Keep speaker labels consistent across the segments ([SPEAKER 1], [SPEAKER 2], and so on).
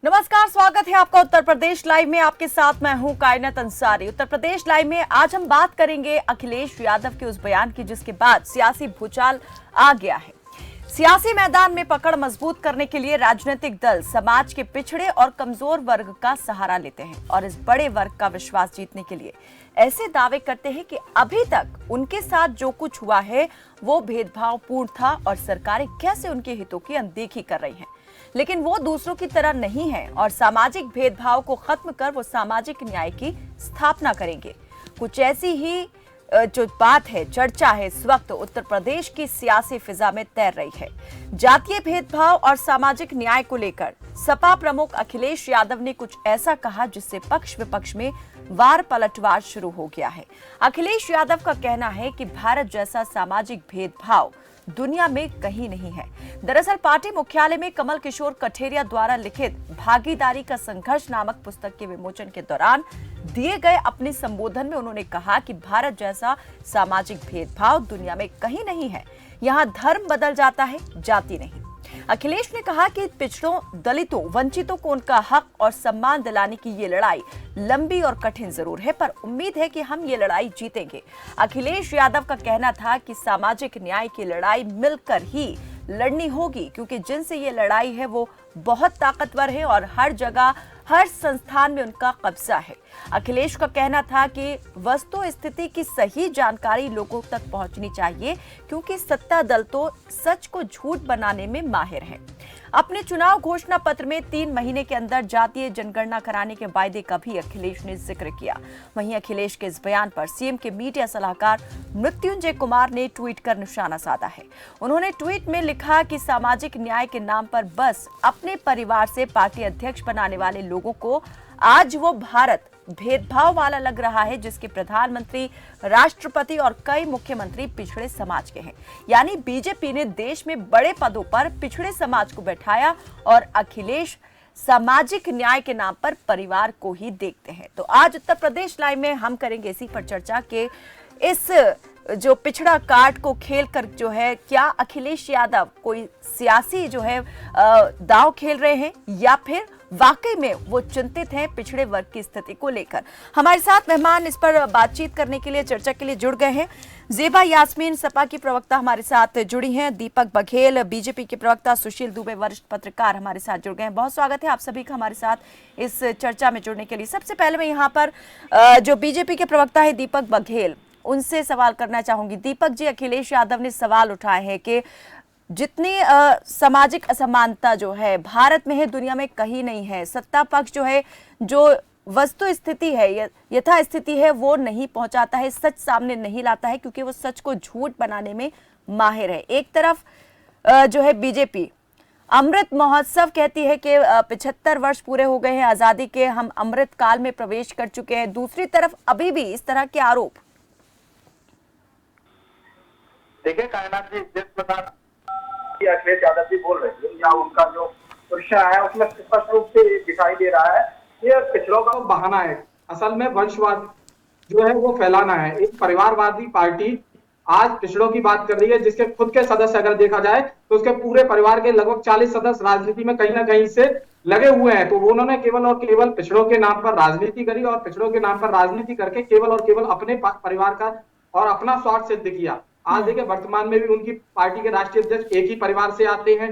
[SPEAKER 1] नमस्कार, स्वागत है आपका उत्तर प्रदेश लाइव में। आपके साथ मैं हूं कायनात अंसारी। उत्तर प्रदेश लाइव में आज हम बात करेंगे अखिलेश यादव के उस बयान की जिसके बाद सियासी भूचाल आ गया है। सियासी मैदान में पकड़ मजबूत करने के लिए राजनीतिक दल समाज के पिछड़े और कमजोर वर्ग का सहारा लेते हैं और इस बड़े वर्ग का विश्वास जीतने के लिए ऐसे दावे करते हैं कि अभी तक उनके साथ जो कुछ हुआ है वो भेदभावपूर्ण था और सरकारें कैसे उनके हितों की अनदेखी कर रही हैं। लेकिन वो दूसरों की तरह नहीं है और सामाजिक भेदभाव को खत्म कर वो सामाजिक न्याय की स्थापना करेंगे। कुछ ऐसी ही जो बात है, चर्चा है इस वक्त उत्तर प्रदेश की सियासी फिजा में तैर रही है। जातीय भेदभाव और सामाजिक न्याय को लेकर सपा प्रमुख अखिलेश यादव ने कुछ ऐसा कहा जिससे पक्ष विपक्ष में वार पलटवार शुरू हो गया है। अखिलेश यादव का कहना है कि भारत जैसा सामाजिक भेदभाव दुनिया में कहीं नहीं है। दरअसल पार्टी मुख्यालय में कमल किशोर कठेरिया द्वारा लिखित भागीदारी का संघर्ष नामक पुस्तक के विमोचन के दौरान दिए गए अपने संबोधन में उन्होंने कहा कि भारत जैसा सामाजिक भेदभाव दुनिया में कहीं नहीं है। यहाँ धर्म बदल जाता है, जाति नहीं। अखिलेश ने कहा कि पिछड़ों, दलितों, वंचितों को उनका हक और सम्मान दिलाने की ये लड़ाई लंबी और कठिन जरूर है, पर उम्मीद है कि हम ये लड़ाई जीतेंगे। अखिलेश यादव का कहना था कि सामाजिक न्याय की लड़ाई मिलकर ही लड़नी होगी क्योंकि जिनसे ये लड़ाई है वो बहुत ताकतवर है और हर जगह, हर संस्थान में उनका कब्जा है। अखिलेश का कहना था कि वस्तु स्थिति की सही जानकारी लोगों तक पहुंचनी चाहिए क्योंकि सत्ता दल तो सच को झूठ बनाने में माहिर है। अपने चुनाव घोषणा पत्र में 3 महीने के अंदर जातीय जनगणना कराने के वायदे का भी अखिलेश ने जिक्र किया। वहीं अखिलेश के इस बयान पर सीएम के मीडिया सलाहकार मृत्युंजय कुमार ने ट्वीट कर निशाना साधा है। उन्होंने ट्वीट में लिखा कि सामाजिक न्याय के नाम पर बस अपने परिवार से पार्टी अध्यक्ष बनाने वाले लोगों को आज वो भारत भेदभाव वाला लग रहा है जिसके प्रधानमंत्री, राष्ट्रपति और कई मुख्यमंत्री पिछड़े समाज के हैं। यानी बीजेपी ने देश में बड़े पदों पर पिछड़े समाज को बैठाया और अखिलेश सामाजिक न्याय के नाम पर परिवार को ही देखते हैं। तो आज उत्तर प्रदेश लाइव में हम करेंगे इसी पर चर्चा के इस जो पिछड़ा कार्ड को खेल कर जो है क्या अखिलेश यादव कोई सियासी जो है दांव खेल रहे हैं या फिर वाकई में वो चिंतित हैं पिछड़े वर्ग की स्थिति को लेकर। हमारे साथ मेहमान इस पर बातचीत करने के लिए, चर्चा के लिए जुड़ गए हैं। जेबा यास्मीन सपा की प्रवक्ता हमारे साथ जुड़ी हैं, दीपक बघेल बीजेपी के प्रवक्ता, सुशील दुबे वरिष्ठ पत्रकार हमारे साथ जुड़ गए हैं। बहुत स्वागत है आप सभी का हमारे साथ इस चर्चा में जुड़ने के लिए। सबसे पहले मैं यहाँ पर जो बीजेपी के प्रवक्ता है दीपक बघेल, उनसे सवाल करना चाहूंगी। दीपक जी, अखिलेश यादव ने सवाल उठाए हैं कि जितनी सामाजिक असमानता जो है भारत में है, दुनिया में कहीं नहीं है। सत्ता पक्ष जो है, जो वस्तु स्थिति है, यथा स्थिति है, वो नहीं पहुंचाता है, सच सामने नहीं लाता है क्योंकि वो सच को झूठ बनाने में माहिर है। एक तरफ जो है बीजेपी अमृत महोत्सव कहती है कि 75 वर्ष पूरे हो गए हैं आजादी के, हम अमृत काल में प्रवेश कर चुके हैं। दूसरी तरफ अभी भी इस तरह के आरोप।
[SPEAKER 2] देखिए कायनात जी, जिस प्रकार अखिलेश यादव जी बोल रहे हैं या उनका जो विषय है उसमें स्पष्ट रूप से दिखाई दे रहा है ये पिछड़ों का बहाना है। असल में वंशवाद जो है वो फैलाना है। एक परिवारवादी पार्टी आज पिछड़ों की बात कर रही है जिसके खुद के सदस्य अगर देखा जाए तो उसके पूरे परिवार के लगभग 40 सदस्य राजनीति में कहीं ना कहीं से लगे हुए हैं। तो उन्होंने केवल और केवल पिछड़ों के नाम पर राजनीति करी और पिछड़ों के नाम पर राजनीति करके केवल और केवल अपने परिवार का और अपना स्वार्थ सिद्ध किया। आज देखिए वर्तमान में भी उनकी पार्टी के राष्ट्रीय अध्यक्ष एक ही परिवार से आते हैं।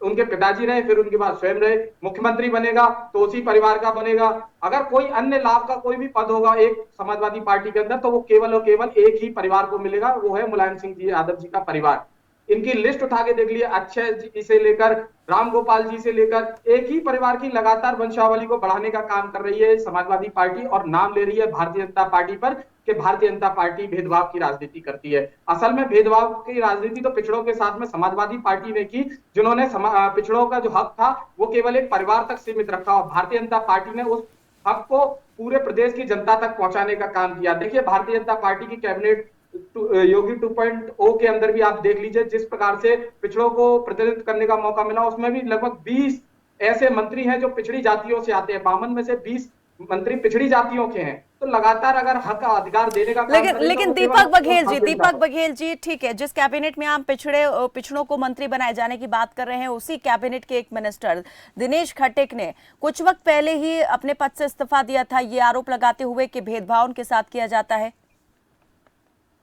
[SPEAKER 2] उनके पिताजी रहे, फिर उनके बाद स्वयं रहे। मुख्यमंत्री बनेगा तो उसी परिवार का बनेगा। अगर कोई अन्य लाभ का कोई भी पद होगा एक समाजवादी पार्टी के अंदर तो वो केवल और केवल एक ही परिवार को मिलेगा, वो है मुलायम सिंह जी यादव जी का परिवार। इनकी लिस्ट उठा के देख लिए, अक्षय जी से लेकर राम गोपाल जी से लेकर एक ही परिवार की लगातार वंशावली को बढ़ाने का काम कर रही है समाजवादी पार्टी और नाम ले रही है भारतीय जनता पार्टी पर कि भारतीय जनता पार्टी भेदभाव की राजनीति करती है। असल में भेदभाव की राजनीति तो पिछड़ों के साथ में समाजवादी पार्टी ने की, जिन्होंने पिछड़ों का जो हक था वो केवल एक परिवार तक सीमित रखा और भारतीय जनता पार्टी ने उस हक को पूरे प्रदेश की जनता तक पहुंचाने का काम किया। देखिए भारतीय जनता पार्टी की कैबिनेट योगी 2.0 के अंदर भी आप देख लीजिए जिस प्रकार से पिछड़ों को प्रतिनिधित्व करने का मौका मिला, उसमें भी लगभग 20 ऐसे मंत्री हैं जो पिछड़ी जातियों से आते हैं। 52 में से 20 मंत्री पिछड़ी जातियों के हैं। तो लगातार अगर हक अधिकार देने का काम
[SPEAKER 1] लेकिन
[SPEAKER 2] करें,
[SPEAKER 1] लेकिन
[SPEAKER 2] तो
[SPEAKER 1] दीपक बघेल जी ठीक है, जिस कैबिनेट में आप पिछड़ों को मंत्री बनाए जाने की बात कर रहे हैं, उसी कैबिनेट के एक मिनिस्टर दिनेश खट्टेक ने कुछ वक्त पहले ही अपने पद से इस्तीफा दिया था, ये आरोप लगाते हुए कि भेदभाव उनके साथ किया जाता है।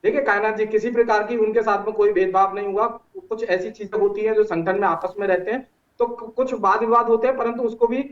[SPEAKER 2] देखिए कायनाथ जी, किसी प्रकार की उनके साथ में कोई भेदभाव नहीं हुआ। कुछ ऐसी चीजें होती हैं जो संगठन में आपस में रहते हैं, तो कुछ वाद विवाद होते हैं, परंतु उसको भी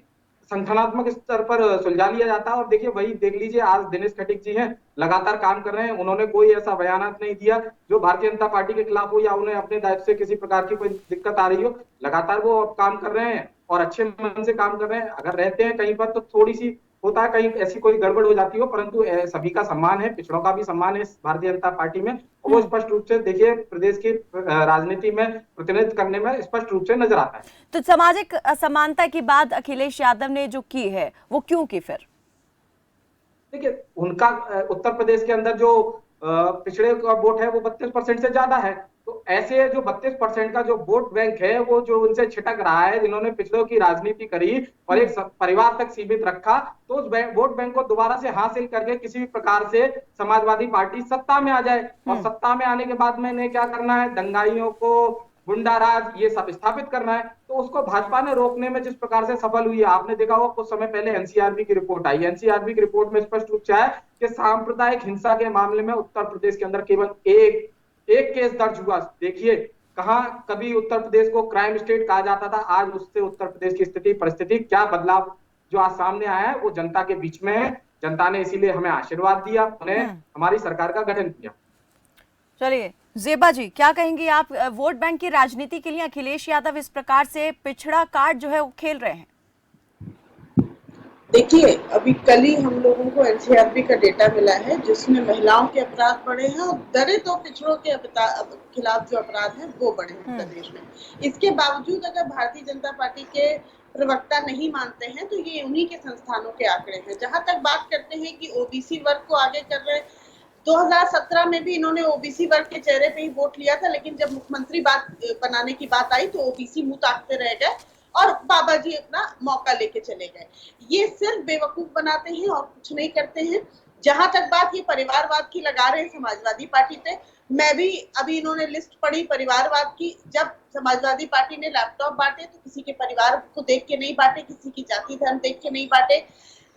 [SPEAKER 2] संगठनात्मक स्तर पर सुलझा लिया जाता है। और देखिए वही देख लीजिए, आज दिनेश खटीक जी हैं, लगातार काम कर रहे हैं, उन्होंने कोई ऐसा बयान नहीं दिया जो भारतीय जनता पार्टी के खिलाफ हो या उन्हें अपने दायित्व से किसी प्रकार की कोई दिक्कत आ रही हो। लगातार वो अब काम कर रहे हैं और अच्छे मन से काम कर रहे हैं। अगर रहते हैं कहीं पर तो थोड़ी सी होता है, कहीं ऐसी कोई गड़बड़ हो जाती हो, परंतु सभी का सम्मान है, पिछड़ों का भी सम्मान है इस भारतीय जनता पार्टी में। वो स्पष्ट रूप से देखिए प्रदेश की राजनीति में प्रतिनिधित्व करने में स्पष्ट रूप से नजर आता है।
[SPEAKER 1] तो सामाजिक असमानता की बात अखिलेश यादव ने जो की है वो क्यों की फिर?
[SPEAKER 2] देखिए उनका उत्तर प्रदेश के अंदर जो पिछड़े का वोट है वो 32% से ज्यादा है। तो ऐसे जो 32% का जो वोट बैंक है वो जो उनसे छिटक रहा है, जिन्होंने पिछड़ों की राजनीति करी और एक परिवार तक सीमित रखा, तो उस वोट बैंक को दोबारा से हासिल करके किसी भी प्रकार से समाजवादी पार्टी सत्ता में आ जाए। और सत्ता में आने के बाद में इन्हें क्या करना है, दंगाइयों को, गुंडाराज, ये सब स्थापित करना है। तो उसको भाजपा ने रोकने में जिस प्रकार से सफल हुई है, आपने देखा होगा कुछ समय पहले एनसीआरबी की रिपोर्ट आई। एनसीआरबी की रिपोर्ट में स्पष्ट रूप से है कि सांप्रदायिक हिंसा के मामले में उत्तर प्रदेश के अंदर केवल एक केस दर्ज हुआ। देखिए कहां कभी उत्तर प्रदेश को क्राइम स्टेट कहा जाता था, आज उससे उत्तर प्रदेश की स्थिति परिस्थिति क्या बदलाव जो आज सामने आया है वो जनता के बीच में है। जनता ने इसीलिए हमें आशीर्वाद दिया, उन्हें हमारी सरकार का गठन किया।
[SPEAKER 1] चलिए जेबा जी, क्या कहेंगी आप? वोट बैंक की राजनीति के लिए अखिलेश यादव इस प्रकार से पिछड़ा कार्ड जो है वो खेल रहे हैं?
[SPEAKER 3] देखिए अभी कल ही हम लोगों को एनसीआरबी का डेटा मिला है जिसमें महिलाओं के अपराध बढ़े हैं और दलित और पिछड़ों के खिलाफ जो अपराध हैं वो बढ़े हैं प्रदेश में। इसके बावजूद अगर भारतीय जनता पार्टी के प्रवक्ता नहीं मानते हैं तो ये उन्हीं के संस्थानों के आंकड़े हैं। जहां तक बात करते हैं कि ओबीसी वर्ग को आगे कर रहे हैं, 2017 में भी इन्होंने ओबीसी वर्ग के चेहरे पे ही वोट लिया था, लेकिन जब मुख्यमंत्री बनाने की बात आई तो ओबीसी मुंह ताकते रह गए और बाबा जी अपना मौका लेके चले गए। ये सिर्फ बेवकूफ बनाते हैं और कुछ नहीं करते हैं। जहां तक बात ये परिवारवाद की लगा रहे हैं समाजवादी पार्टी पे, मैं भी अभी इन्होंने लिस्ट पढ़ी परिवारवाद की। जब समाजवादी पार्टी ने लैपटॉप बांटे तो किसी के परिवार को देख के नहीं बांटे, किसी की जाति धर्म देख के नहीं बांटे।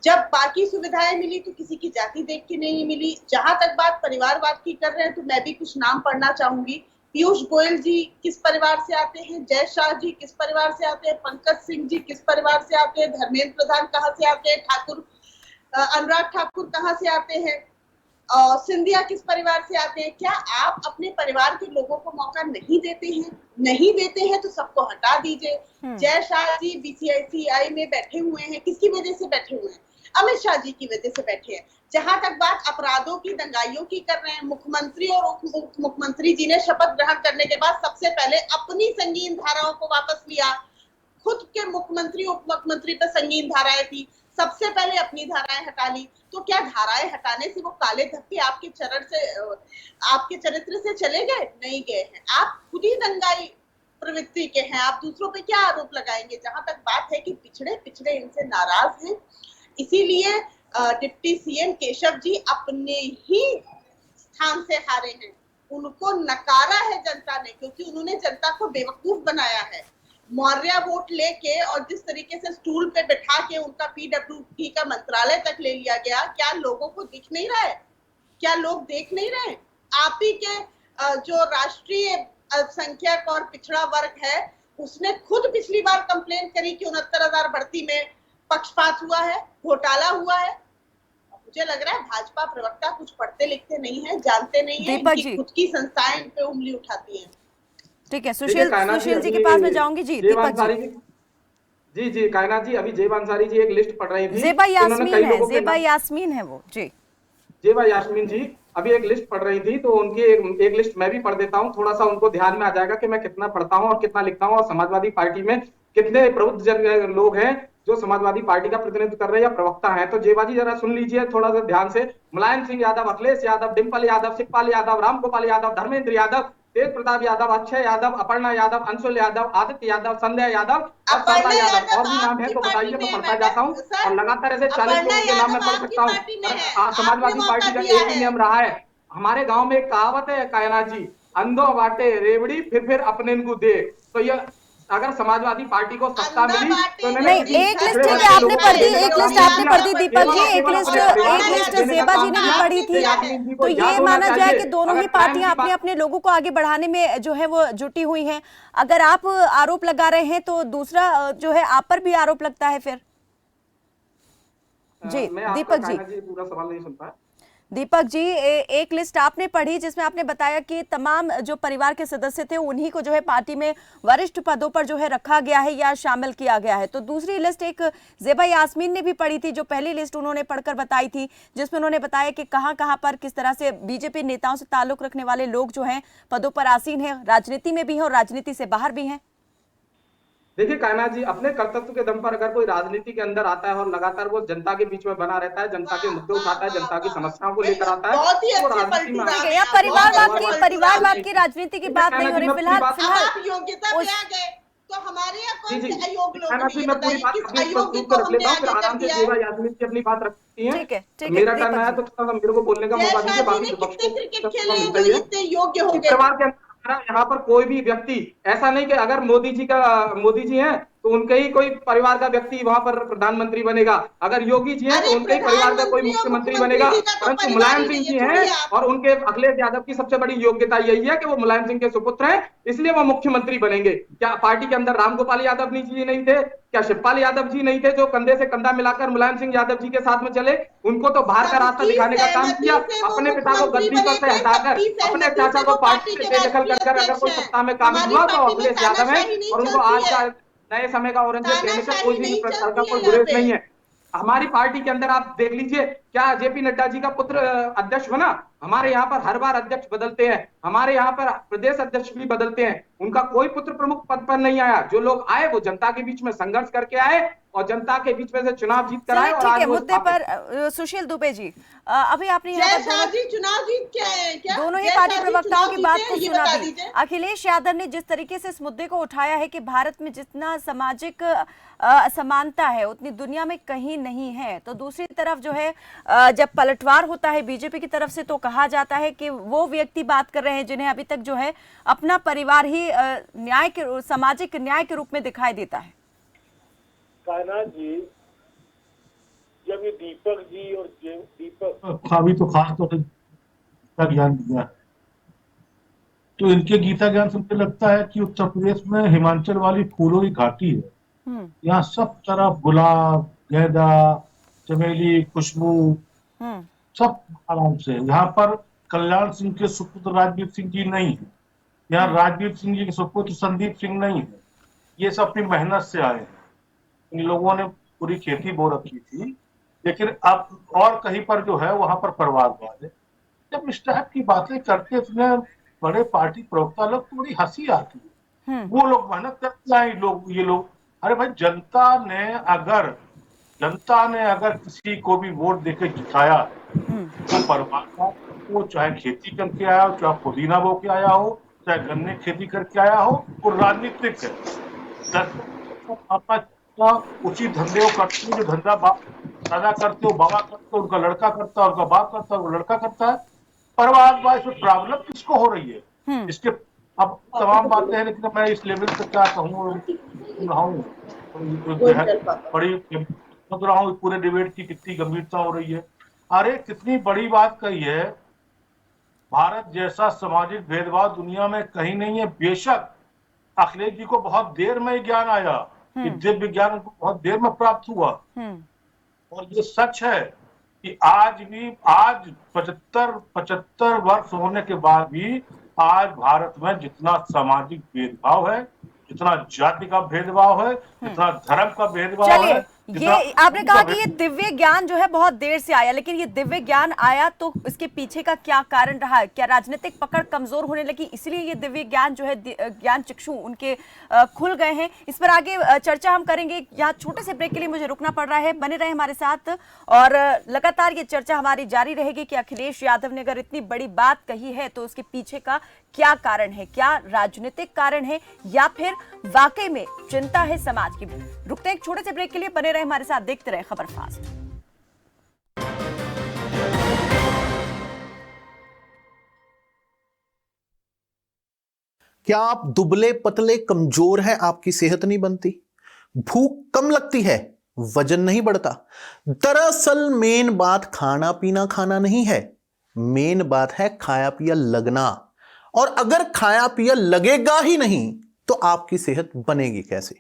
[SPEAKER 3] जब बाकी सुविधाएं मिली तो किसी की जाति देख के नहीं मिली। जहां तक बात परिवारवाद की कर रहे हैं तो मैं भी कुछ नाम पढ़ना चाहूंगी। पीयूष गोयल जी किस परिवार से आते हैं, जय शाह जी किस परिवार से आते हैं, पंकज सिंह जी किस परिवार से आते हैं, धर्मेंद्र प्रधान कहाँ से आते हैं, अनुराग ठाकुर कहाँ से आते हैं, सिंधिया किस परिवार से आते हैं। क्या आप अपने परिवार के लोगों को मौका नहीं देते हैं? नहीं देते हैं तो सबको हटा दीजिए। जय शाह जी बीसीसीआई में बैठे हुए हैं, किसकी वजह से बैठे हुए हैं? अमित शाह जी की वजह से बैठे हैं। जहां तक बात अपराधों की, दंगाइयों की कर रहे हैं, मुख्यमंत्री और उप मुख्यमंत्री जी ने शपथ ग्रहण करने के बाद सबसे पहले अपनी संगीन धाराओं को वापस लिया। खुद के मुख्यमंत्री उप मुख्यमंत्री पर संगीन धाराएं थी, सबसे पहले अपनी धाराएं हटा ली। तो क्या धाराएं हटाने से वो काले धब्बे आपके चरित्र से चले गए? नहीं गए हैं। आप खुद ही दंगाई प्रवृत्ति के हैं, आप दूसरों पे क्या आरोप लगाएंगे? जहां तक बात है कि पिछड़े इनसे नाराज हैं, इसीलिए डिप्टी सीएम केशव जी अपने ही स्थान से हारे हैं। उनको नकारा है जनता ने, क्योंकि उन्होंने जनता को बेवकूफ बनाया है। मौर्य वोट लेके और जिस तरीके से स्टूल पे बिठा के उनका पीडब्ल्यूडी का मंत्रालय तक ले लिया गया, क्या लोगों को दिख नहीं रहा है? क्या लोग देख नहीं रहे? आप ही के जो राष्ट्रीय अल्पसंख्यक और पिछड़ा वर्ग है, उसने खुद पिछली बार कंप्लेन करी कि 69,000 भर्ती में पक्षपात हुआ है, घोटाला हुआ है। मुझे लग रहा है भाजपा प्रवक्ता कुछ पढ़ते लिखते नहीं है, जानते नहीं है, इनकी खुद की संस्थाएं इन पे उंगली उठाती हैं।
[SPEAKER 1] ठीक है, सुशील जी के पास में जाऊंगी। जी दीपक जी।
[SPEAKER 2] जी कायनाथ जी, अभी जेबा अंसारी जी एक लिस्ट पढ़ रही थी।
[SPEAKER 1] जेबा यास्मीन है वो जी।
[SPEAKER 2] जेबा यास्मीन जी अभी एक लिस्ट पढ़ रही थी, तो उनकी एक लिस्ट मैं भी पढ़ देता हूँ, थोड़ा सा उनको ध्यान में आ जाएगा कि मैं कितना पढ़ता हूँ और कितना लिखता हूँ, और समाजवादी पार्टी में कितने प्रबुद्ध लोग हैं जो समाजवादी पार्टी का प्रतिनिधित्व कर रहे हैं या प्रवक्ता हैं। तो जेबा जी जरा सुन लीजिए थोड़ा सा ध्यान से। मुलायम सिंह यादव, अखिलेश यादव, डिम्पल यादव, शिवपाल यादव, रामगोपाल यादव, धर्मेंद्र यादव, तेज प्रताप यादव, अक्षय यादव, अपर्णा यादव, अंशुल यादव, आदित्य यादव, संध्या यादव और सरला यादव, और भी नाम है तो बताइए, मैं पढ़ता जाता हूँ और लगातार ऐसे 40 लोगों के नाम मैं पढ़ सकता हूँ। समाजवादी पार्टी का एक ही नियम रहा है, हमारे गांव में एक कहावत है कायनाथ जी, अंधो बांटे रेवड़ी फिर अपने इनको दे। तो ये अगर समाजवादी पार्टी को सत्ता मिली तो
[SPEAKER 1] नहीं, एक लिस्ट ठीक है आपने पढ़ दी, एक लिस्ट आपने पढ़ दी दीपक जी, एक लिस्ट जेबा जी ने भी पढ़ी थी। तो ये माना जाए कि दोनों ही पार्टियां अपने अपने लोगों को आगे बढ़ाने में जो है वो जुटी हुई हैं। अगर आप आरोप लगा रहे हैं तो दूसरा जो है आप पर भी आरोप लगता है फिर। जी दीपक जी,
[SPEAKER 2] पूरा सवाल नहीं सुन पाया।
[SPEAKER 1] दीपक जी, एक लिस्ट आपने पढ़ी जिसमें आपने बताया कि तमाम जो परिवार के सदस्य थे उन्हीं को जो है पार्टी में वरिष्ठ पदों पर जो है रखा गया है या शामिल किया गया है। तो दूसरी लिस्ट एक जेबा यास्मीन ने भी पढ़ी थी, जो पहली लिस्ट उन्होंने पढ़कर बताई थी, जिसमें उन्होंने बताया कि कहां कहां पर किस तरह से बीजेपी नेताओं से ताल्लुक रखने वाले लोग जो हैं पदों पर आसीन हैं, राजनीति में भी हैं और राजनीति से बाहर भी हैं।
[SPEAKER 2] देखिए कायनाथ जी, अपने कर्तव्य के दम पर अगर कोई राजनीति के अंदर आता है और लगातार वो जनता के बीच में बना रहता है, जनता के मुद्दे उठाता है, जनता की समस्याओं को लेकर आता है, तो राजनीति में
[SPEAKER 1] परिवारवाद की राजनीति की बात नहीं हो रही फिलहाल।
[SPEAKER 3] तो हमारे यहाँ कौन
[SPEAKER 2] जी,
[SPEAKER 3] से अयोग्य लोग
[SPEAKER 2] मैं पूरी बात अपनी प्रस्तुत कर रख लेता हूँ, फिर आराम से जेबा यास्मीन की अपनी बात रखती हैं।
[SPEAKER 1] ठीक है,
[SPEAKER 2] मेरा टर्न आया तो थोड़ा सा मेरे को बोलने का मौका दीजिए, बाकी विपक्ष को मिलता ही है। परिवार के अंदर यहाँ पर कोई भी व्यक्ति ऐसा नहीं कि अगर मोदी जी हैं तो उनके ही कोई परिवार का व्यक्ति वहां पर प्रधानमंत्री बनेगा, अगर योगी जी हैं तो उनके ही परिवार का कोई मुख्यमंत्री बनेगा, परंतु मुलायम सिंह जी हैं और उनके अखिलेश यादव की सबसे बड़ी योग्यता यही है कि वो मुलायम सिंह के सुपुत्र हैं, इसलिए वो मुख्यमंत्री बनेंगे। क्या पार्टी के अंदर रामगोपाल यादव जी नहीं थे? क्या शिवपाल यादव जी नहीं थे जो कंधे से कंधा मिलाकर मुलायम सिंह यादव जी के साथ में चले? उनको तो बाहर का रास्ता दिखाने का काम किया, अपने पिता को गद्दी पर से हटाकर अपने चाचा को पार्टी से बेदखल कर अगर कोई सत्ता में काबिज हुआ तो अखिलेश यादव है, और उनको आज का नए समय का ऑरेंज देने से कोई भी प्रकार का कोई गुरेज नहीं है। हमारी पार्टी के अंदर आप देख लीजिए, क्या जेपी नड्डा जी का पुत्र अध्यक्ष बना? हमारे यहाँ पर हर बार अध्यक्ष बदलते हैं, हमारे यहाँ पर प्रदेश अध्यक्ष भी बदलते हैं, उनका कोई पुत्र प्रमुख पद पर नहीं आया। जो लोग आए वो जनता के बीच में संघर्ष करके आए और जनता के बीच में से चुनाव जीत कर आए। और आज
[SPEAKER 1] मुद्दे पर सुशील दुबे जी, अभी आपने
[SPEAKER 3] चुनाव जीत क्या
[SPEAKER 1] दोनों ही पार्टी प्रवक्ताओं की बात को सुना दी। अखिलेश यादव ने जिस तरीके से इस मुद्दे को उठाया है कि भारत में जितना सामाजिक असमानता है उतनी दुनिया में कहीं नहीं है, तो दूसरी तरफ जो है जब पलटवार होता है बीजेपी की तरफ से तो कहा जाता है कि वो व्यक्ति बात कर रहे हैं जिन्हें अभी तक जो है अपना परिवार ही न्याय के सामाजिक न्याय के रूप में दिखाई देता है।
[SPEAKER 4] कायनाथ जी, जब ये दीपक जी और दीपक
[SPEAKER 5] अभी तो खास तौर पर गीता ज्ञान दिया है, तो इनके गीता ज्ञान सुनकर लगता है कि उत्तर प्रदेश में हिमाचल वाली फूलों की घाटी है, यहाँ सब तरफ गुलाब, गेंदा, चमेली, खुशबू सब आराम से। यहाँ पर कल्याण सिंह के सुपुत्र राजवीर सिंह जी नहीं है, यहाँ राजवीर सिंह जी के सुपुत्र संदीप सिंह नहीं है, ये सब अपनी मेहनत से आए हैं। इन लोगों ने पूरी खेती बो रखी थी, लेकिन अब और कहीं पर जो है वहां पर परिवारवाद है। जब इस टाइप की बातें करते इतने बड़े पार्टी प्रवक्ता लोग तो बड़ी हंसी आती है। वो लोग मेहनत करते हैं, ये लोग अरे भाई, जनता ने अगर किसी को भी वोट देकर जिताया तो परिवार, वो चाहे खेती करके आया हो, चाहे पुदीना बो के आया हो, चाहे गन्ने खेती करके आया हो, वो राजनीतिक है। उसी धंधे को करते हो जो धंधा बाप दादा करते हो, बाबा करते हो, उनका लड़का करता है, उनका बाप करता है, वो लड़का करता है। परिवारवाद में प्रॉब्लम किसको हो रही है? इसके अब तमाम बातें हैं, लेकिन मैं इस लेवल पे क्या कहूँ, बड़ी समझ रहा हूँ पूरे डिबेट की कितनी गंभीरता हो रही है। अरे कितनी बड़ी बात कही है, भारत जैसा सामाजिक भेदभाव दुनिया में कहीं नहीं है। बेशक अखिलेश जी को बहुत देर में ज्ञान आया, दिव्य ज्ञान उनको बहुत देर में प्राप्त हुआ, और ये सच है कि आज 75 वर्ष होने के बाद भी आज भारत में जितना सामाजिक भेदभाव है, जितना जाति का भेदभाव है, जितना धर्म का भेदभाव है,
[SPEAKER 1] ये आपने कहा कि ये दिव्य ज्ञान जो है बहुत देर से आया, लेकिन ये दिव्य ज्ञान आया तो इसके पीछे का क्या कारण रहा है? क्या राजनीतिक पकड़ कमजोर होने लगी इसलिए ये दिव्य ज्ञान जो है ज्ञान चक्षु उनके खुल गए हैं? इस पर आगे चर्चा हम करेंगे। यहाँ छोटे से ब्रेक के लिए मुझे रुकना पड़ रहा है, बने रहे हमारे साथ और लगातार ये चर्चा हमारी जारी रहेगी कि अखिलेश यादव ने अगर इतनी बड़ी बात कही है तो उसके पीछे का क्या कारण है, क्या राजनीतिक कारण है या फिर वाकई में चिंता है समाज की? रुकते एक छोटे से ब्रेक के लिए, बने रहे हमारे साथ, देखते रहे खबर फास्ट।
[SPEAKER 6] क्या आप दुबले पतले कमजोर हैं, आपकी सेहत नहीं बनती, भूख कम लगती है, वजन नहीं बढ़ता? दरअसल मेन बात खाना पीना खाना नहीं है, मेन बात है खाया पिया लगना। और अगर खाया पिया लगेगा ही नहीं तो आपकी सेहत बनेगी कैसे?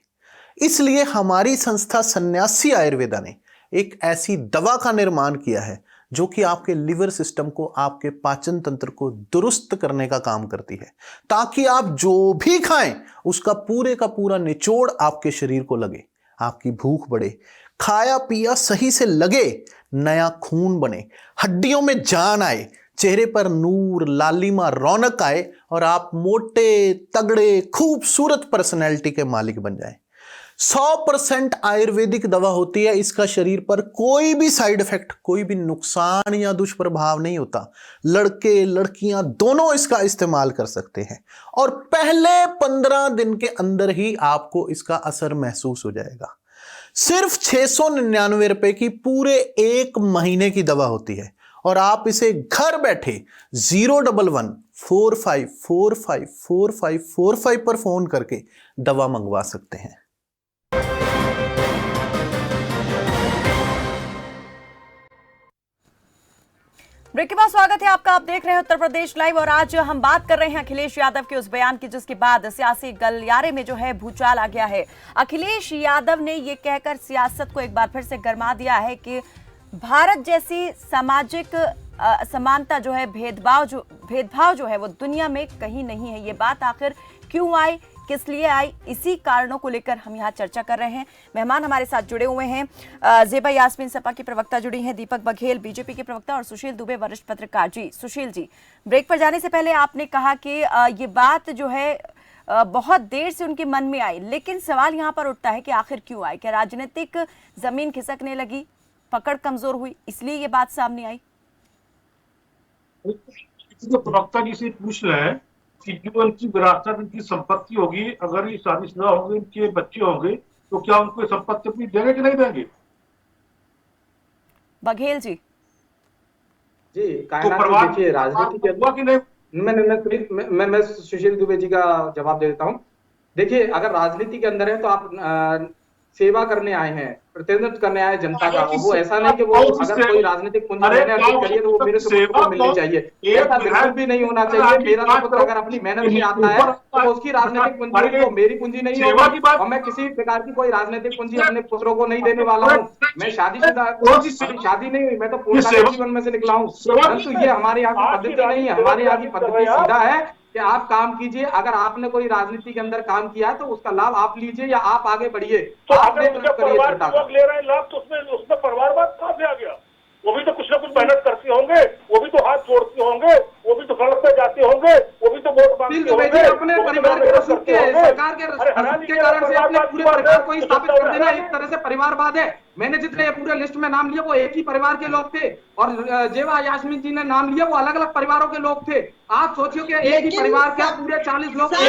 [SPEAKER 6] इसलिए हमारी संस्था सन्यासी आयुर्वेदा ने एक ऐसी दवा का निर्माण किया है जो कि आपके लिवर सिस्टम को, आपके पाचन तंत्र को दुरुस्त करने का काम करती है, ताकि आप जो भी खाएं उसका पूरे का पूरा निचोड़ आपके शरीर को लगे, आपकी भूख बढ़े, खाया पिया सही से लगे, नया खून बने, हड्डियों में जान आए, चेहरे पर नूर, लालिमा, रौनक आए और आप मोटे, तगड़े, खूबसूरत पर्सनैलिटी के मालिक बन जाएं। 100% आयुर्वेदिक दवा होती है, इसका शरीर पर कोई भी साइड इफेक्ट, कोई भी नुकसान या दुष्प्रभाव नहीं होता। लड़के लड़कियां दोनों इसका इस्तेमाल कर सकते हैं और पहले 15 दिन के अंदर ही आपको इसका असर महसूस हो जाएगा। सिर्फ 699 रुपए की पूरे 1 महीने की दवा होती है और आप इसे घर बैठे 011-45454545 पर फोन करके दवा मंगवा सकते हैं।
[SPEAKER 1] ब्रेक के बाद स्वागत है आपका। आप देख रहे हैं उत्तर प्रदेश लाइव और आज हम बात कर रहे हैं अखिलेश यादव के उस बयान की जिसके बाद सियासी गलियारे में जो है भूचाल आ गया है। अखिलेश यादव ने ये कहकर सियासत को एक बार फिर से गरमा दिया है कि भारत जैसी सामाजिक असमानता जो है, भेदभाव जो है वो दुनिया में कहीं नहीं है। ये बात आखिर क्यों आई, किस लिए आई, इसी कारणों को लेकर हम यहाँ चर्चा कर रहे हैं। मेहमान हमारे साथ जुड़े हुए हैं, ज़ेबा यास्मीन सपा की प्रवक्ता जुड़ी हैं, दीपक बघेल बीजेपी के प्रवक्ता और सुशील दुबे वरिष्ठ पत्रकार। जी सुशील जी, ब्रेक पर जाने से पहले आपने कहा कि ये बात जो है बहुत देर से उनके मन में आई, लेकिन सवाल यहाँ पर उठता है कि आखिर क्यों आई? क्या राजनीतिक जमीन खिसकने लगी, पकड़ कमजोर हुई, इसलिए ये बात सामने आई?
[SPEAKER 5] तो प्रवक्ता जी से पूछ रहे हैं कि जो इनकी विरासत, इनकी संपत्ति होगी, अगर ये शादीशुदा होंगे, इनके बच्चे होंगे, तो क्या उनको संपत्ति अपनी देंगे कि नहीं देंगे?
[SPEAKER 1] बघेल जी
[SPEAKER 2] जी
[SPEAKER 5] तो परिवार
[SPEAKER 2] देखिए, राजनीति के
[SPEAKER 5] हुआ कि नहीं?
[SPEAKER 2] मैं सुशील दुबे जी का जवाब दे देता हूँ। देखिए, अगर राजनीति के अंदर है तो आप सेवा करने आए हैं, प्रतिनिधित्व करने आए जनता का। वो ऐसा नहीं कि वो अगर कोई राजनीतिक पूंजी मैंने अर्जित करी है तो वो मेरे से को मिलनी चाहिए, ऐसा बिल्कुल भी नहीं होना चाहिए। मेरा पुत्र अगर अपनी मेहनत से आता है तो उसकी राजनीतिक पूंजी तो मेरी पूंजी नहीं होगी और मैं किसी प्रकार की कोई राजनीतिक पूंजी अपने पुत्रों को नहीं देने वाला हूँ। मैं शादीशुदा, शादी नहीं हुई, मैं तो पूर्ण जीवन में से निकला हूँ, परंतु ये हमारे यहाँ की पद्धति नहीं है। हमारे यहाँ की पद्धति सीधा है कि आप काम कीजिए, अगर आपने कोई राजनीति के अंदर काम किया है तो उसका लाभ आप लीजिए या आप आगे बढ़िए।
[SPEAKER 4] तो अगर उनके परिवार के लोग ले रहे हैं लाभ तो उसमें परिवारवाद कहां से आ गया? वो भी तो कुछ ना कुछ मेहनत करते होंगे, वो भी तो हाथ जोड़ते होंगे, वो भी तो सड़क पे जाते होंगे, वो भी तो वोट मांगते होंगे,
[SPEAKER 2] अपने परिवार के रसूख के सरकार के कारण से अपने पूरे परिवार को ही स्थापित कर देना एक तरह से परिवारवाद है। मैंने जितने पूरे लिस्ट में नाम लिए वो एक ही परिवार के लोग थे और ज़ेबा यास्मीन जी ने नाम लिया वो अलग अलग परिवारों के लोग थे। आप सोचिए कि एक ही परिवार के पूरे 40 लोग एक ही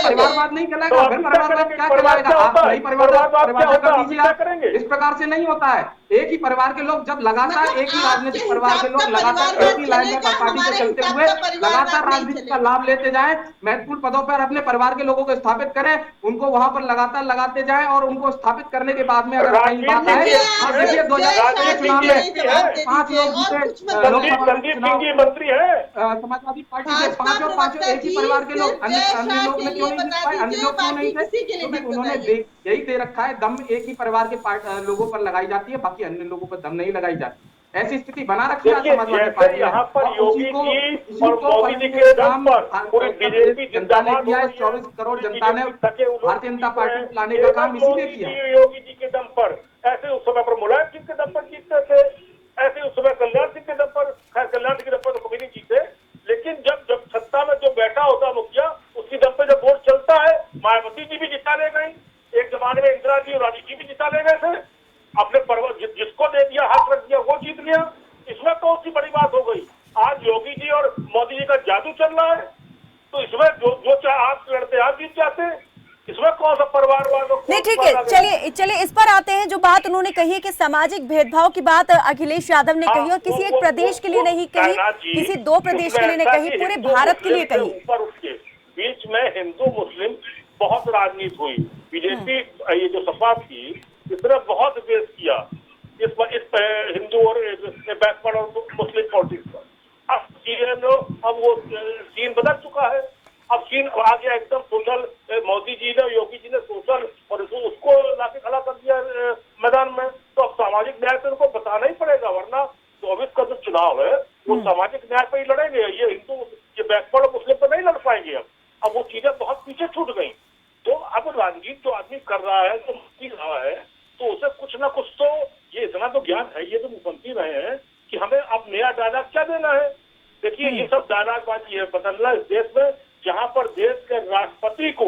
[SPEAKER 2] परिवारवाद नहीं कहलाएगा, परिवारवाद क्या कहलाएगा? आप नई परिवारवाद कर दीजिए। आप इस प्रकार से नहीं होता है। एक ही परिवार के लोग जब लगातार एक ही राजनीतिक परिवार के लोग लगातार एक ही लाइन में पार्टी से चलते हुए लगातार राजनीति का लाभ लेते जाएं, महत्वपूर्ण पदों पर अपने परिवार के लोगों को स्थापित करें, उनको वहां पर लगातार लगाते जाएं और उनको स्थापित करने के बाद में अगर कहीं बात आए, देखिए 2000 चुनाव में 5 लोग जीते,
[SPEAKER 4] मंत्री है
[SPEAKER 2] समाजवादी पार्टी के पांचों एक ही परिवार के लोग। अन्य लोग ने क्यों नहीं जीत पाए? अन्य लोग क्यों नहीं थे? क्योंकि उन्होंने यही दे रखा है, दम एक ही परिवार के लोगों पर लगाई जाती है, बाकी अन्य लोगों पर दम नहीं लगाई जाती। ऐसी स्थिति बना रखी है समाजवादी पार्टी
[SPEAKER 4] यहाँ पर योगी जी और मोदी जी के दम पर पूरी बीजेपी
[SPEAKER 2] जनता ने किया है। 24 करोड़ जनता ने भारतीय जनता पार्टी लाने का काम इसीलिए किया।
[SPEAKER 4] योगी जी के दम पर, ऐसे उस समय पर मुलायम सिंह के दम पर जीतते थे, ऐसे उस समय कल्याण सिंह के दम पर, खैर कल्याण सिंह के दम पर तो कभी नहीं जीते, लेकिन जब सत्ता में जो बैठा होता मुखिया उसकी दम पे जब वोट चलता है, मायावती जी भी जिता ले गई, एक जमाने में इंदिरा जी और राजीव जी भी जिता ले गए थे, अपने जिसको दे दिया, हाथ रख दिया वो जीत गया। इसमें तो उसकी बड़ी बात हो गई। आज योगी जी और मोदी जी का जादू चल रहा है, तो इसमें जो चाहे आप लड़ते आप जीत जाते हैं, इसमें कौन सा परिवारवाद और
[SPEAKER 1] नहीं, ठीक है, चलिए इस पर आते हैं। जो बात उन्होंने कही है कि सामाजिक भेदभाव की बात अखिलेश यादव ने कही, और किसी एक प्रदेश के लिए नहीं कही, किसी दो प्रदेश के लिए नहीं कही, पूरे भारत के लिए कही।
[SPEAKER 4] ऊपर उठ के बीच में हिंदू मुस्लिम बहुत राजनीति हुई। बीजेपी ये जो सपा थी इसने बहुत बेस किया इस हिंदू और बैकवर्ड और मुस्लिम पॉलिटिक्स पर। अब वो सीन बदल चुका है। अब चीन आ गया एकदम सोशल, मोदी जी ने योगी जी ने सोशल और उसको लाके खड़ा कर दिया मैदान में। तो अब सामाजिक न्याय तो उनको बताना ही पड़ेगा, वरना 24 का जो चुनाव है वो सामाजिक न्याय पे ही लड़ेंगे। ये हिंदू ये बैकवर्ड और मुस्लिम पे नहीं लड़ पाएंगे। अब वो चीजें बहुत पीछे छूट गई। तो अब राजनीति जो आदमी कर रहा है तो मुश्किल रहा है, तो उसे कुछ ना कुछ तो ये इतना तो ज्ञान है, ये तो मुख्यमंत्री रहे हैं कि हमें अब नया डायलॉग क्या देना है। देखिए ये सब डायलॉगबाजी है बदलना इस देश में, जहां पर देश के राष्ट्रपति को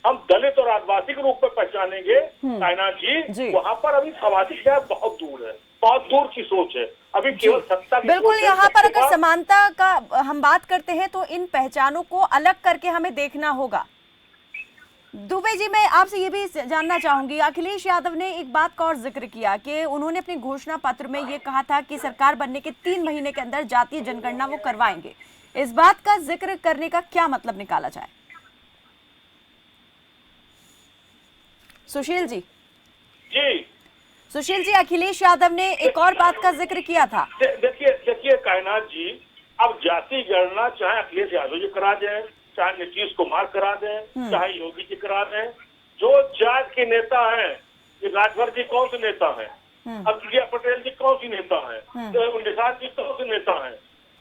[SPEAKER 4] हम दलित और आदिवासी के रूप में पहचानेंगे कायनाथ जी, वहां पर अभी सामाजिक न्याय बहुत दूर है, बहुत दूर की सोच है। अभी केवल सत्ता की
[SPEAKER 1] बिल्कुल, यहाँ पर अगर समानता का हम बात करते हैं तो इन पहचानों को अलग करके हमें देखना होगा। दुबे जी, मैं आपसे ये भी जानना चाहूंगी, अखिलेश यादव ने एक बात का और जिक्र किया कि उन्होंने अपने घोषणा पत्र में ये कहा था कि सरकार बनने के 3 महीने के अंदर जातीय जनगणना वो करवाएंगे। इस बात का जिक्र करने का क्या मतलब निकाला जाए? सुशील जी। सुशील जी, अखिलेश यादव ने एक और बात का जिक्र किया था।
[SPEAKER 4] देखिए कायनाथ जी, अब जाति गणना चाहे अखिलेश यादव जी करा दें, चाहे नीतीश कुमार करा दें, चाहे योगी जी करा दें, जो जात के नेता हैं, ये राजभर जी कौन से नेता हैं, अब पटेल जी कौन सी नेता है, निषाद जी कौन से नेता है,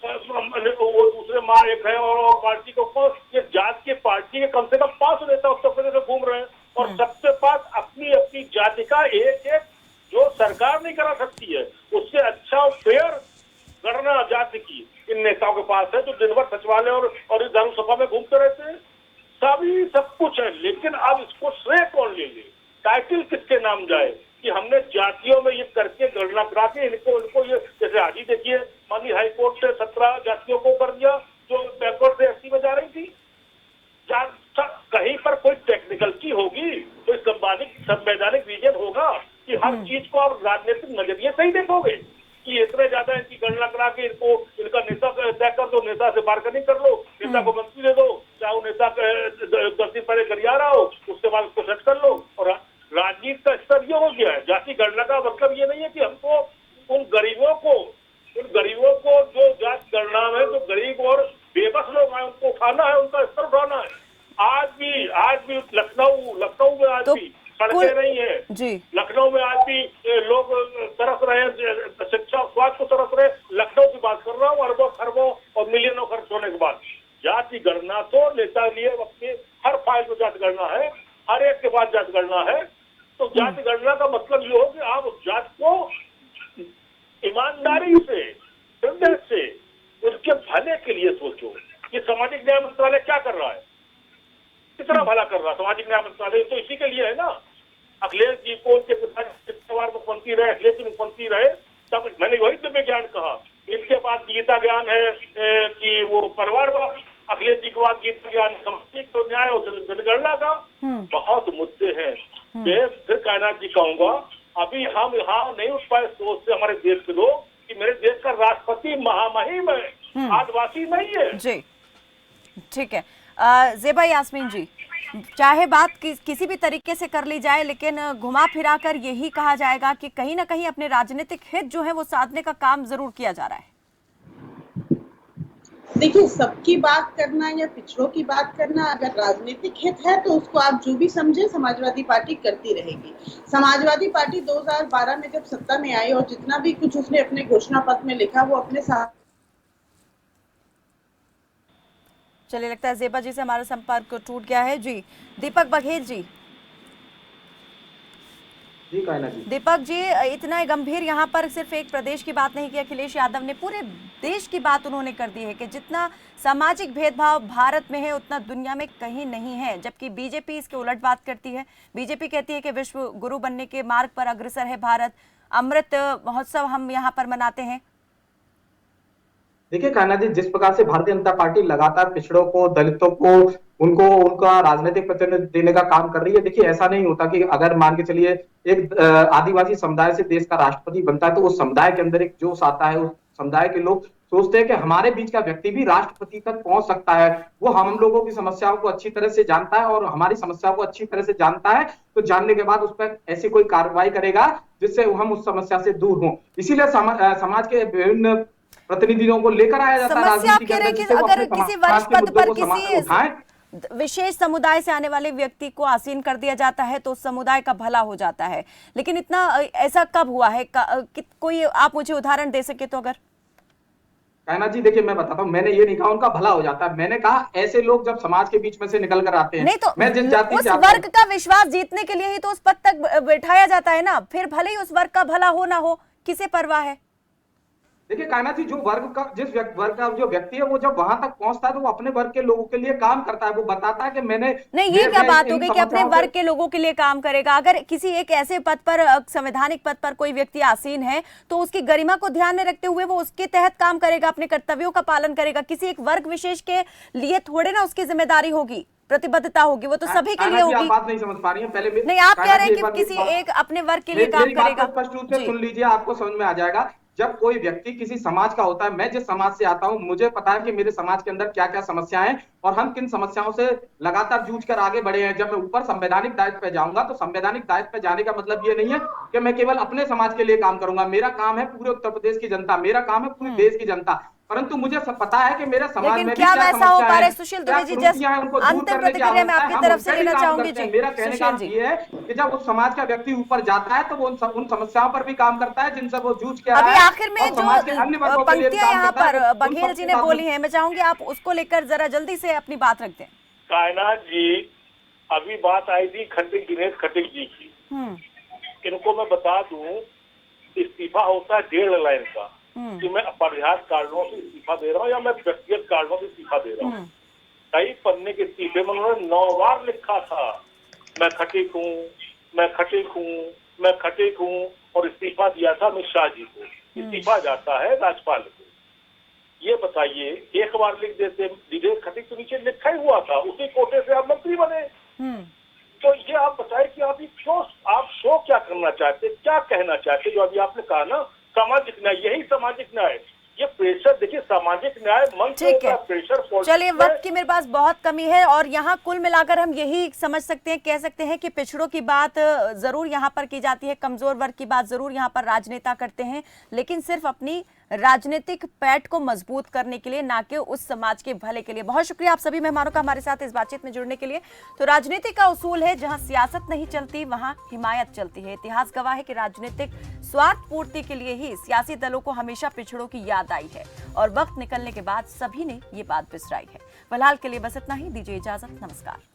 [SPEAKER 4] वो दूसरे माँ एक है और पार्टी को कौन, ये जात की पार्टी के कम से कम 5 नेता उत्तर प्रदेश में घूम रहे हैं, और सबके पास अपनी अपनी जाति का एक जो सरकार नहीं करा सकती है उससे अच्छा और फेयर गणना जाति की इन नेताओं के पास है, जो दिन भर सचिवालय और इस धर्मसभा में घूमते रहते हैं। सभी सब कुछ है, लेकिन अब इसको श्रेय कौन ले ले, टाइटल किसके नाम जाए कि हमने जातियों में ये करके गणना करा के इनको ये, जैसे आज ही देखिए माननीय हाईकोर्ट ने 17 जातियों को कर दिया जो बैकवर्ड से एसटी में जा रही थी। कहीं पर कोई टेक्निकलिटी होगी, कोई संवैधानिक रीजन होगा कि हर चीज को आप राजनीतिक नजरिए से ही देखोगे कि इतने ज्यादा इनकी गणना करा के इनका नेता तय कर दो, नेता से बार्गेनिंग कर लो, नेता को मंत्री दे दो, चाहे वो नेता 10 दिन पहले गरिया रहा हो उसके बाद उसको सेट कर लो। और राजनीति का स्तर ये हो गया है। जाति गणना का मतलब ये नहीं है कि हमको उन गरीबों को जो जाति गणना में जो गरीब और बेबस लोग हैं उनको उठाना है, उनका स्तर उठाना है। आज भी लखनऊ में आज भी सड़कें नहीं है जी। लखनऊ में आज भी लोग तरस रहे हैं, शिक्षा स्वास्थ्य को तरस रहे। लखनऊ की बात कर रहा हूँ, अरबों खरबों और मिलियनों खर्च होने के बाद। जाति गणना तो नेता लिए अपने हर फाइल में जाति गणना है, हर एक के बाद जाति गणना है। तो जाति गणना का मतलब ये हो कि आप उस जाति को ईमानदारी से, हृदय से उसके भले के लिए सोचो। ये सामाजिक न्याय मंत्रालय क्या कर रहा है, कितना भला कर रहा है सामाजिक न्याय मंत्रालय, तो इसी के लिए है ना। अखिलेश जी को उनके पिता मुख्यमंत्री रहे, अखिलेश जी मुख्यमंत्री रहे, तब मैंने वही दिव्य ज्ञान कहा। इनके पास गीता ज्ञान है कि वो परिवारवाद, अखिलेश जी के पास गीता ज्ञान सामाजिक न्याय और जनगणना का। बहुत मुद्दे हैं। मैं फिर कायनाथ जी कहूंगा, अभी हम यहाँ नहीं उठ पाए सोच से हमारे देश के लोग कि मेरे देश का राष्ट्रपति महामहिम है, आदिवासी नहीं है
[SPEAKER 1] जी। ठीक है, ज़ेबा यास्मीन जी, चाहे बात किसी भी तरीके से कर ली जाए, लेकिन घुमा फिरा कर यही कहा जाएगा कि कहीं ना कहीं अपने राजनीतिक हित जो है वो साधने का काम जरूर किया जा रहा है।
[SPEAKER 3] देखिए, सबकी बात करना या पिछड़ों की बात करना, अगर राजनीतिक हित है तो उसको आप जो भी समझे समाजवादी पार्टी करती रहेगी। समाजवादी पार्टी 2012 में जब सत्ता में आई और जितना भी कुछ उसने अपने घोषणा पत्र में लिखा वो अपने साथ।
[SPEAKER 1] चलिए, लगता है ज़ेबा जी से हमारा संपर्क टूट गया है जी। दीपक बघेल जी। दीपक जी, इतना गंभीर यहाँ पर सिर्फ एक प्रदेश की बात नहीं की अखिलेश यादव ने, पूरे देश की बात उन्होंने कर दी है कि जितना सामाजिक भेदभाव भारत में है उतना दुनिया में कहीं नहीं है। जबकि बीजेपी इसके उलट बात करती है। बीजेपी कहती है कि विश्व गुरु बनने के मार्ग पर अग्रसर है भारत, अमृत महोत्सव हम यहाँ पर मनाते हैं।
[SPEAKER 2] देखिए कायनाथ जी, जिस प्रकार से भारतीय जनता पार्टी लगातार पिछड़ों को, दलितों को, उनको उनका राजनीतिक प्रतिनिधित्व देने का काम कर रही है। देखिए ऐसा नहीं होता कि अगर मान के चलिए एक आदिवासी समुदाय से देश का राष्ट्रपति बनता है तो उस समुदाय के अंदर एक जोश आता है, उस समुदाय के लोग सोचते हैं कि हमारे बीच का व्यक्ति भी राष्ट्रपति तक पहुंच सकता है, वो हम लोगों की समस्याओं को अच्छी तरह से जानता है और हमारी समस्याओं को अच्छी तरह से जानता है, तो जानने के बाद उस पर ऐसी कोई कार्रवाई करेगा जिससे हम उस समस्या से दूर हों। इसीलिए समाज के विभिन्न प्रतिनिधियों को लेकर आया जाता है
[SPEAKER 1] समस्या आप
[SPEAKER 2] राजनीति के
[SPEAKER 1] कह रहे
[SPEAKER 2] अंदर,
[SPEAKER 1] हैं कि
[SPEAKER 2] जिससे वो
[SPEAKER 1] अगर
[SPEAKER 2] अपने
[SPEAKER 1] किसी
[SPEAKER 2] समाज
[SPEAKER 1] वरिष्ठ
[SPEAKER 2] के
[SPEAKER 1] पद
[SPEAKER 2] मुद्दों
[SPEAKER 1] पर
[SPEAKER 2] को
[SPEAKER 1] किसी
[SPEAKER 2] उठाएं।
[SPEAKER 1] विशेष समुदाय से आने वाले व्यक्ति को आसीन कर दिया जाता है तो उस समुदाय का भला हो जाता है, लेकिन इतना ऐसा कब हुआ है? कोई आप मुझे उदाहरण दे सके तो? अगर
[SPEAKER 2] कायनाथ जी देखिए, मैं बताता हूँ, मैंने ये नहीं कहा उनका भला हो जाता है, मैंने कहा ऐसे लोग जब समाज के बीच में से निकल कर आते हैं,
[SPEAKER 1] नहीं तो
[SPEAKER 2] मैं जिस जाति
[SPEAKER 1] उस
[SPEAKER 2] से आता हूं,
[SPEAKER 1] वर्ग का विश्वास जीतने के लिए ही तो उस पद तक बैठाया जाता है ना, फिर भले ही उस वर्ग का भला हो ना हो, किसे परवाह है?
[SPEAKER 2] देखिए कायनाथ जी, जो वर्ग का वर्ग का जो व्यक्ति है वो जब वहां तक पहुंचता है तो वो अपने वर्ग के लोगों के लिए काम करता है, वो बताता है कि मैंने
[SPEAKER 1] नहीं, ये क्या बात हो गई कि अपने वर्ग के लोगों के लिए काम करेगा? अगर किसी एक ऐसे पद पर, संवैधानिक पद पर कोई व्यक्ति आसीन है तो उसकी गरिमा को ध्यान में रखते हुए वो उसके तहत काम करेगा, अपने कर्तव्यों का पालन करेगा। किसी एक वर्ग विशेष के लिए थोड़े ना उसकी जिम्मेदारी होगी, प्रतिबद्धता होगी, वो तो सभी के लिए होगी।
[SPEAKER 2] आप बात नहीं समझ पा रही हैं, पहले
[SPEAKER 1] नहीं, आप कह रहे हैं कि किसी एक अपने वर्ग के लिए काम करेगा।
[SPEAKER 2] स्पष्ट रूप से सुन लीजिए, आपको समझ में आ जाएगा। जब कोई व्यक्ति किसी समाज का होता है, मैं जिस समाज से आता हूं मुझे पता है कि मेरे समाज के अंदर क्या क्या समस्याएं हैं और हम किन समस्याओं से लगातार जूझ कर आगे बढ़े हैं। जब मैं ऊपर संवैधानिक दायित्व पे जाऊंगा तो संवैधानिक दायित्व पे जाने का मतलब ये नहीं है कि मैं केवल अपने समाज के लिए काम करूंगा। मेरा काम है पूरे उत्तर प्रदेश की जनता, मेरा काम है पूरे देश की जनता, परंतु मुझे पता है कि मेरे समाज में भी
[SPEAKER 1] क्या
[SPEAKER 2] क्या
[SPEAKER 1] वैसा हो पा रहा है?
[SPEAKER 2] समस्याएं
[SPEAKER 1] सुशील
[SPEAKER 2] क्या
[SPEAKER 1] दुबे जी,
[SPEAKER 2] त्रुटियां हैं, उनको दूर
[SPEAKER 1] अंतिम
[SPEAKER 2] करने की
[SPEAKER 1] प्रतिक्रिया मैं
[SPEAKER 2] आवश्यकता है।
[SPEAKER 1] आपकी
[SPEAKER 2] हम
[SPEAKER 1] तरफ
[SPEAKER 2] उनसे
[SPEAKER 1] से
[SPEAKER 2] भी
[SPEAKER 1] लेना
[SPEAKER 2] काम
[SPEAKER 1] चाहूंगी
[SPEAKER 2] करते
[SPEAKER 1] जी।
[SPEAKER 2] हैं। मेरा कहने का
[SPEAKER 1] सुशील
[SPEAKER 2] अर्थ
[SPEAKER 1] जी,
[SPEAKER 2] ये है कि जब उस समाज का व्यक्ति ऊपर जाता है तो वो उन समस्याओं पर भी काम करता है जिनसे वो जूझ के आया
[SPEAKER 1] अभी
[SPEAKER 2] है,
[SPEAKER 1] आखिर में
[SPEAKER 2] और समाज के अन्य
[SPEAKER 1] जो
[SPEAKER 2] वर्गों के लिए भी
[SPEAKER 1] पंक्तियां
[SPEAKER 2] काम
[SPEAKER 1] यहाँ
[SPEAKER 2] करता है,
[SPEAKER 1] पर
[SPEAKER 2] तो उन
[SPEAKER 1] बघेल
[SPEAKER 2] सबके
[SPEAKER 1] जी ने
[SPEAKER 2] साथ में-
[SPEAKER 1] बोली हैं, मैं चाहूंगी आप उसको लेकर जरा जल्दी से अपनी बात रख दें।
[SPEAKER 4] कायनाथ जी, अभी बात आई थी खट्टिक, दिनेश खट्टिक जी की। इनको मैं बता दूं, इस्तीफा होता है 1.5 लाइन का कि मैं अपरिहार्य कारणों से इस्तीफा दे रहा हूँ या मैं व्यक्तिगत कारणों से इस्तीफा दे रहा हूँ। कई पन्ने के इस्तीफे में उन्होंने 9 बार लिखा था, मैं खट्टिक हूँ, मैं खट्टिक हूँ, मैं खट्टिक हूँ, और इस्तीफा दिया था अमित शाह जी को। इस्तीफा जाता है राज्यपाल को। ये बताइए, एक बार लिख देते, दिनेश खट्टिक तो नीचे लिखा ही हुआ था, उसी कोटे से आप मंत्री बने। तो ये आप बताएं कि आप आप शो क्या करना चाहते, क्या कहना चाहते? जो अभी आपने कहा ना, सामाजिक न्याय, यही सामाजिक न्याय। ये प्रेशर देखिए, सामाजिक न्याय मंच का प्रेशर।
[SPEAKER 1] चलिए, वक्त की मेरे पास बहुत कमी है और यहाँ कुल मिलाकर हम यही समझ सकते हैं, कह सकते हैं कि पिछड़ों की बात जरूर यहाँ पर की जाती है, कमजोर वर्ग की बात जरूर यहाँ पर राजनेता करते हैं, लेकिन सिर्फ अपनी राजनीतिक पैठ को मजबूत करने के लिए, ना कि उस समाज के भले के लिए। बहुत शुक्रिया आप सभी मेहमानों का हमारे साथ इस बातचीत में जुड़ने के लिए। तो राजनीति का उसूल है, जहां सियासत नहीं चलती वहां हिमायत चलती है। इतिहास गवाह है कि राजनीतिक स्वार्थ पूर्ति के लिए ही सियासी दलों को हमेशा पिछड़ों की याद आई है और वक्त निकलने के बाद सभी ने ये बात बिसराई है। फिलहाल के लिए बस इतना ही, दीजिए इजाजत, नमस्कार।